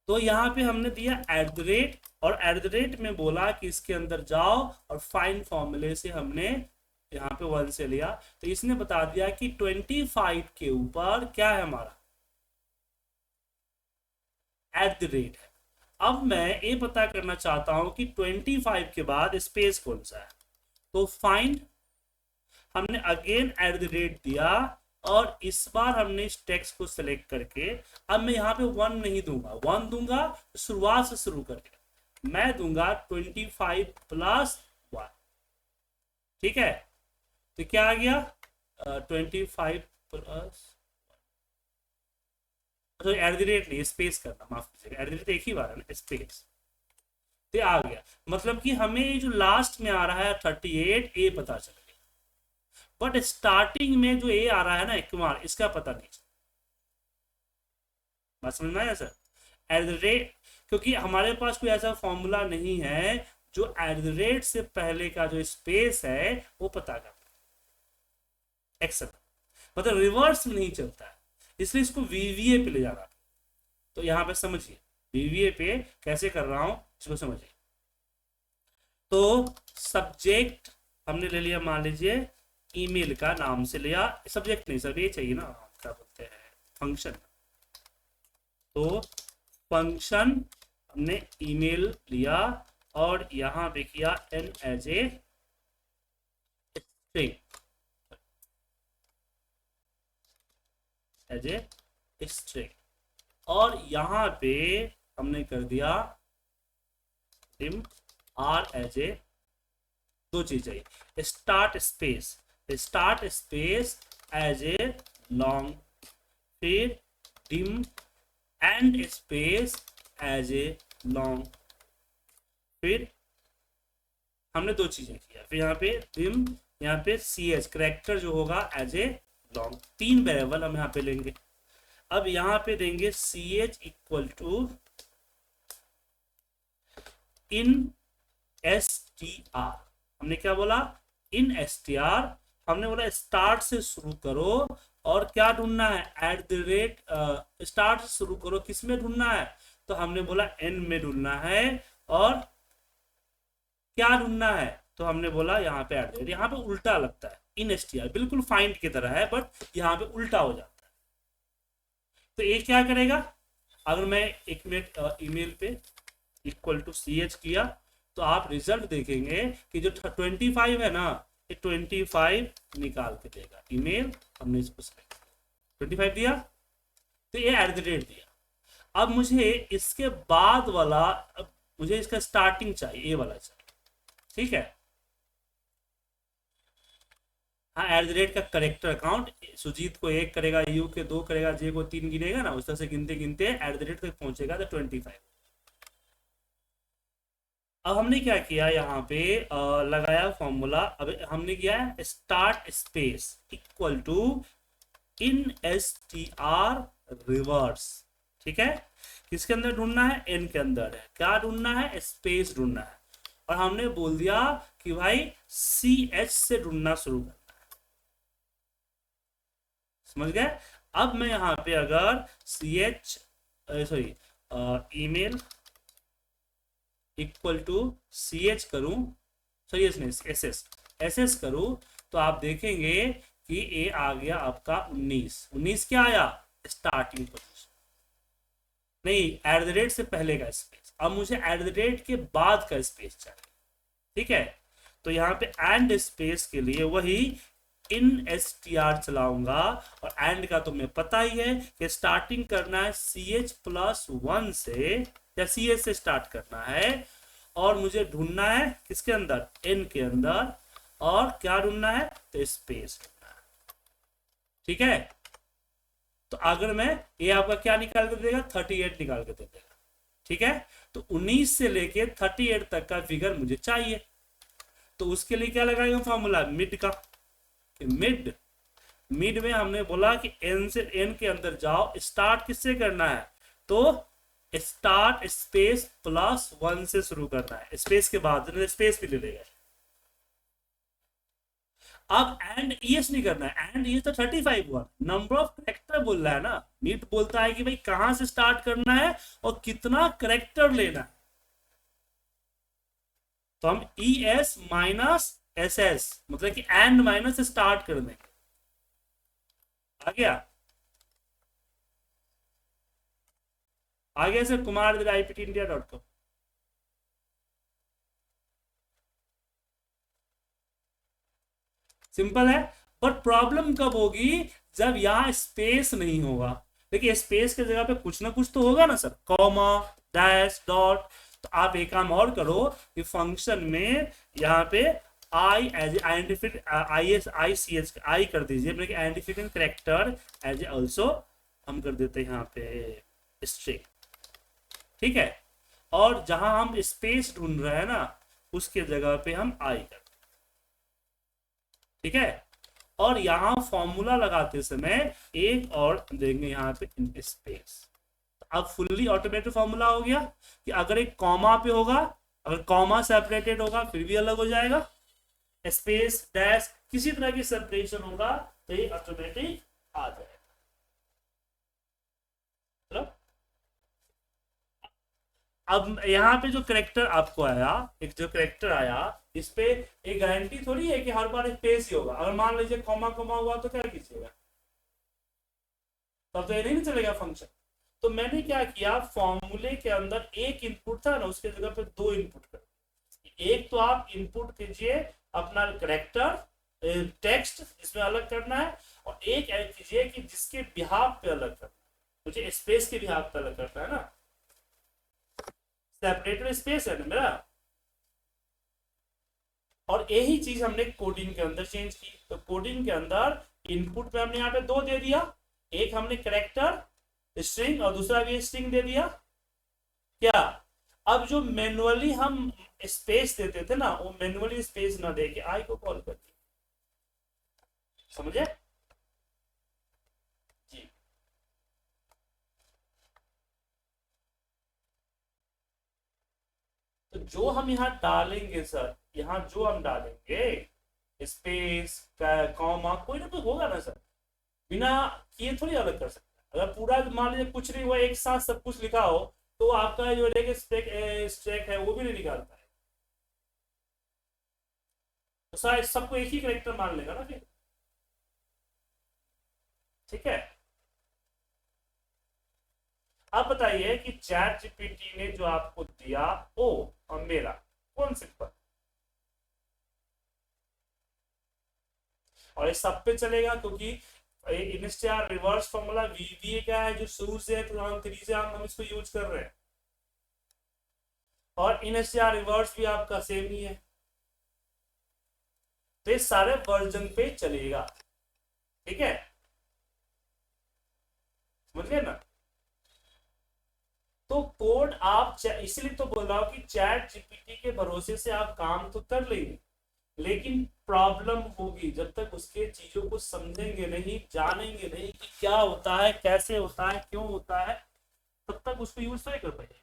तो यहाँ पे हमने दिया एट द रेट, और एट द रेट में बोला कि इसके अंदर जाओ और फाइंड फॉर्मूले से हमने यहाँ पे 1 से लिया, तो इसने बता दिया कि 25 के ऊपर क्या है हमारा, एट द रेट है। अब मैं ये पता करना चाहता हूं कि 25 के बाद स्पेस कौन सा है, तो फाइंड, हमने अगेन एट द रेट दिया, और इस बार हमने इस टेक्स्ट को सिलेक्ट करके, अब मैं यहाँ पे 1 नहीं दूंगा, 1 दूंगा तो शुरुआत से शुरू करके मैं दूंगा 25 प्लस 1, ठीक है। तो क्या आ गया, 25 प्लस, तो एट द रेट नहीं, स्पेस करना, माफ कीजिएगा, एट द रेट एक ही बार है ना, स्पेस, तो आ गया। मतलब कि हमें जो लास्ट में आ रहा है 38 ए पता चल गया, बट स्टार्टिंग में जो ए आ रहा है ना कुमार, इसका पता नहीं चला। बात समझ में आया सर, एट द रेट, क्योंकि हमारे पास कोई ऐसा फॉर्मूला नहीं है जो एट द रेट से पहले का जो स्पेस है वो पता कर, एक्सेप्ट, मतलब रिवर्स में नहीं चलता है, इसलिए इसको वीवीए पे ले जाना। तो यहाँ पे समझिए वीवीए पे कैसे कर रहा हूं, इसको समझिए। तो सब्जेक्ट हमने ले लिया, मान लीजिए ईमेल का नाम से लिया, सब्जेक्ट नहीं सर, ये चाहिए ना, क्या बोलते हैं, फंक्शन। तो फंक्शन हमने ईमेल लिया और यहां पे किया N as a string, as a string, और यहां पे हमने कर दिया dim r एज ए, दो चीज चाहिए, start space, start space as a long, फिर dim end space as a long, फिर हमने दो चीजें किया, फिर यहाँ पे dim, यहाँ पे ch करेक्टर जो होगा एज ए लॉन्ग, 3 वेरिएबल हम यहाँ पे लेंगे। अब यहाँ पे देंगे ch equal to in str, हमने क्या बोला, इन str, हमने बोला स्टार्ट से शुरू करो, और क्या ढूंढना है, एट द रेट, स्टार्ट से शुरू करो, किस में ढूंढना है, तो हमने बोला n में ढूंढना है, और क्या ढूंढना है, तो हमने बोला यहाँ पे एट द रेट, यहाँ पे उल्टा लगता है, इन str बिल्कुल फाइंड की तरह है, बट यहाँ पे उल्टा हो जाता है। तो ये क्या करेगा, अगर मैं एक मिनट ईमेल पे इक्वल टू ch किया, तो आप रिजल्ट देखेंगे कि जो 25 है ना, ये 25 निकाल के देगा, ईमेल हमने इसको 25 दिया, तो ये एट द रेट दिया। अब मुझे इसके बाद वाला, मुझे इसका स्टार्टिंग चाहिए, ये वाला चाहिए, ठीक है। हाँ, एट द रेट का करेक्टर अकाउंट, सुजीत को 1 करेगा, यू के 2 करेगा, जे को 3 गिनेगा ना, उस तरह से गिनते गिनते एट द रेट तक पहुंचेगा, तो 25। अब हमने क्या किया, यहाँ पे लगाया फॉर्मूला, अब हमने किया है start space equal to in str reverse, ठीक है। किसके अंदर ढूंढना है, n के अंदर है, क्या ढूंढना है, स्पेस ढूंढना है, और हमने बोल दिया कि भाई ch से ढूंढना शुरू करना है, समझ गए। अब मैं यहाँ पे अगर sorry email equal to ch करूं, सॉरी एस करूं, तो आप देखेंगे कि ये आ गया आपका 19 क्या आया, स्टार्टिंग पोजीशन, नहीं एट द रेट से पहले का स्पेस, अब मुझे एट द रेट के बाद का स्पेस चाहिए, ठीक है। तो यहाँ पे एंड स्पेस के लिए वही इन str चलाऊंगा, और एंड का तो मैं पता ही है कि स्टार्टिंग करना है ch+1 से, या ch से स्टार्ट करना है, और मुझे ढूंढना है किसके अंदर, n के अंदर, और क्या ढूंढना है, तो स्पेस ढूंढना है, ठीक है। तो अगर मैं, ये आपका क्या निकाल कर देगा, 38 निकाल कर दे देगा, ठीक है। तो 19 से लेके 38 तक का फिगर मुझे चाहिए, तो उसके लिए क्या लगाएगा फॉर्मूला, मिड का, मिड में हमने बोला कि n से n के अंदर जाओ, स्टार्ट किससे करना है, तो स्टार्ट स्पेस +1 से शुरू करना है, स्पेस के बाद स्पेस भी ले लेगा। अब एंड ईएस नहीं करना है, एंड ईएस तो 35 हुआ, नंबर ऑफ करेक्टर बोल रहा है ना। नीट बोलता है कि भाई कहां से स्टार्ट करना है और कितना करेक्टर लेना है। तो हम E S minus S S मतलब कि एंड माइनस से स्टार्ट कर देंगे। आ गया, आ गया सर, kumar@iptindia.com। सिंपल है। बट प्रॉब्लम कब होगी, जब यहाँ स्पेस नहीं होगा। देखिए स्पेस की जगह पे कुछ ना कुछ तो होगा ना सर, कॉमा, डैश, डॉट। तो आप एक काम और करो कि फंक्शन में यहाँ पे आई एज आइडेंटिफिक I S I C H I कर दीजिए, मतलब आइडेंटिफिकेशन करेक्टर एज ऑल्सो हम कर देते हैं यहाँ पे स्ट्रिंग। ठीक है, और जहां हम स्पेस ढूंढ रहे हैं ना उसके जगह पे हम आई कर। ठीक है, और यहां फॉर्मूला लगाते समय एक और देंगे यहाँ पे इन स्पेस। अब फुल्ली ऑटोमेटेड फॉर्मूला हो गया कि अगर एक कॉमा पे होगा, अगर कॉमा सेपरेटेड होगा फिर भी अलग हो जाएगा, स्पेस डैश किसी तरह की सेपरेशन होगा तो ये ऑटोमेटिक आ जाएगा। अब यहाँ पे जो करेक्टर आपको आया, एक जो करेक्टर आया, इस पे एक गारंटी थोड़ी है कि हर बार स्पेस ही होगा। अगर मान लीजिए कॉमा कॉमा हुआ तो क्या कीजिएगा, तब तो ये नहीं चलेगा फंक्शन। तो मैंने क्या किया, फॉर्मूले के अंदर एक इनपुट था ना उसके जगह पे दो इनपुट कर। एक तो आप इनपुट कीजिए अपना करेक्टर टेक्स्ट इसमें अलग करना है, और एक ऐड कीजिए कि जिसके बिहाफ पे अलग करना है, मुझे स्पेस के बिहाफ पे अलग करना है ना, सेपरेटेड स्पेस है ना मेरा। और यही चीज हमने कोडिंग के अंदर चेंज की। तो कोडिंग के अंदर इनपुट में हमने यहाँ पे दो दे दिया, एक हमने करेक्टर स्ट्रिंग और दूसरा भी स्ट्रिंग दे दिया। क्या, अब जो मैनुअली हम स्पेस देते थे ना, वो मैनुअली स्पेस ना देके आई को कॉल कर दिया। समझे जी। तो जो हम यहाँ डालेंगे सर, यहाँ जो हम डालेंगे स्पेस कॉमा कोई ना कोई होगा ना सर, बिना किए थोड़ी अलग कर सकते। अगर पूरा मान लीजिए कुछ नहीं हुआ एक साथ सब कुछ लिखा हो तो आपका जो स्टैक है वो भी नहीं निकालता है। तो सर सबको एक ही करेक्टर मान लेगा ना फिर। ठीक है, अब बताइए कि चैट जीपीटी ने जो आपको दिया ओ और मेरा कौन सिंपल, और ये सब पे चलेगा क्योंकि इनिशियल रिवर्स फॉर्मूला वीवीए क्या है जो शुरू से है 2003 से हम इसको यूज कर रहे हैं, और इनिशियल रिवर्स भी आपका सेम ही है। तो ये सारे वर्जन पे चलेगा। ठीक है, समझिए ना। तो कोड आप इसलिए तो बोल रहा हूं कि चैट जीपीटी के भरोसे से आप काम तो कर लेंगे, लेकिन प्रॉब्लम होगी जब तक उसके चीजों को समझेंगे नहीं, जानेंगे नहीं कि क्या होता है, कैसे होता है, क्यों होता है, तब तक उसको यूज नहीं कर पाएंगे।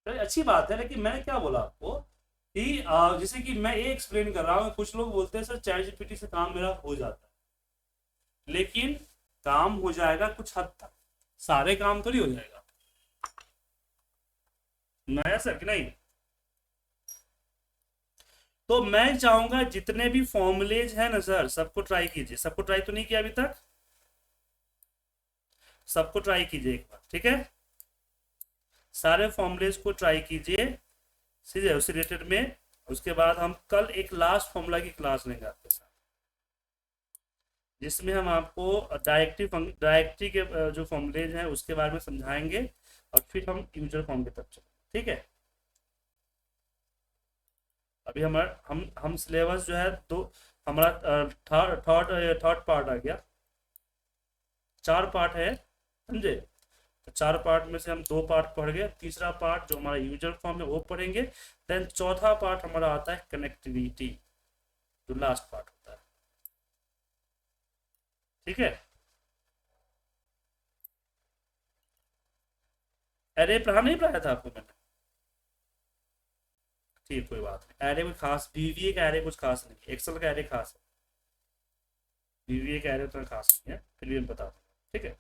अच्छी बात है, लेकिन मैंने क्या बोला आपको कि जैसे कि मैं ये एक्सप्लेन कर रहा हूँ, कुछ लोग बोलते हैं सर चैट जीपीटी से काम मेरा हो जाता है, लेकिन काम हो जाएगा कुछ हद तक, सारे काम थोड़ी हो जाएगा। नया सर कि नहीं। तो मैं चाहूंगा जितने भी फॉर्मुलेज है ना सर सबको ट्राई कीजिए। सबको ट्राई तो नहीं किया अभी तक, सबको ट्राई कीजिए एक बार। ठीक है, सारे फॉर्मुलेज को ट्राई कीजिए, ठीक है, उस रिलेटेड में। उसके बाद हम कल एक लास्ट फॉर्मूला की क्लास लेंगे आपके साथ, जिसमें हम आपको डायरेक्टरी के जो फॉर्मुलेज हैं उसके बारे में समझाएंगे, और फिर हम यूजर फॉर्म की तरफ चलेंगे। ठीक है, अभी हमारा हम सिलेबस जो है तो हमारा थर्ड पार्ट आ गया, 4 पार्ट है, समझे। तो 4 पार्ट में से हम 2 पार्ट पढ़ गए, तीसरा पार्ट जो हमारा यूजर फॉर्म है वो पढ़ेंगे, देन चौथा पार्ट हमारा आता है कनेक्टिविटी। जो लास्ट पार्ट होता है। ठीक है, एरे पढ़ा नहीं पढ़ाया था आपको मैंने? ठीक, कोई बात नहीं। एरे कोई खास, वीवीए का एरे कुछ खास नहीं है, एक्सेल का एरे खास है, वीवीए का एरे उतना खास नहीं है, फिर भी मैं बता दूँ। ठीक है,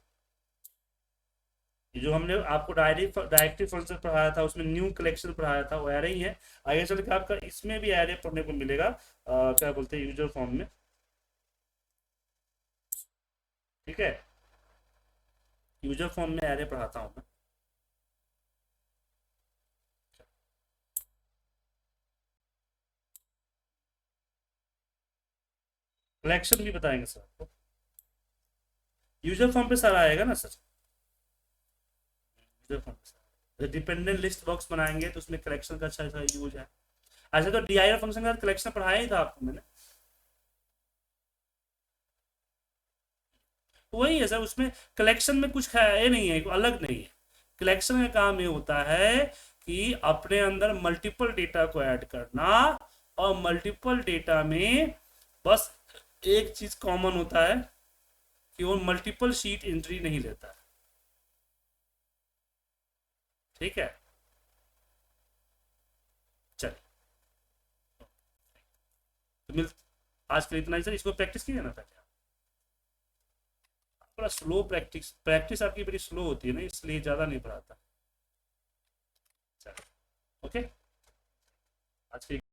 ये जो हमने आपको डायरेक्टिव फंक्शन पढ़ाया था, उसमें न्यू कलेक्शन पढ़ाया था, वो एरे ही है। आगे चल के आपका इसमें भी एरे पढ़ने को मिलेगा, क्या बोलते हैं, यूजर फॉर्म में। ठीक है, यूजर फॉर्म में एरे पढ़ाता हूँ मैं। कलेक्शन भी बताएंगे सर आपको, यूजर फॉर्म पे सारा आएगा ना सर, यूजर फॉर्म पे सारा। डिपेंडेंट लिस्ट बॉक्स बनाएंगे तो उसमें कलेक्शन का अच्छा अच्छा यूज है। अच्छा, तो डीआईआर फंक्शन का कलेक्शन पढ़ाया ही था आपको मैंने। तो वही है सर, उसमें कलेक्शन में कुछ ये नहीं है, अलग नहीं है। कलेक्शन का काम ये होता है कि अपने अंदर मल्टीपल डेटा को ऐड करना, और मल्टीपल डेटा में बस एक चीज कॉमन होता है कि वो मल्टीपल शीट एंट्री नहीं लेता है। ठीक है, चलिए, तो मिल, आज के लिए इतना ही सर। इसको प्रैक्टिस कीजिए ना पहले आप। बड़ा स्लो प्रैक्टिस, प्रैक्टिस आपकी बड़ी स्लो होती है ना, इसलिए ज़्यादा नहीं पढ़ाता। चलो, ओके, आज के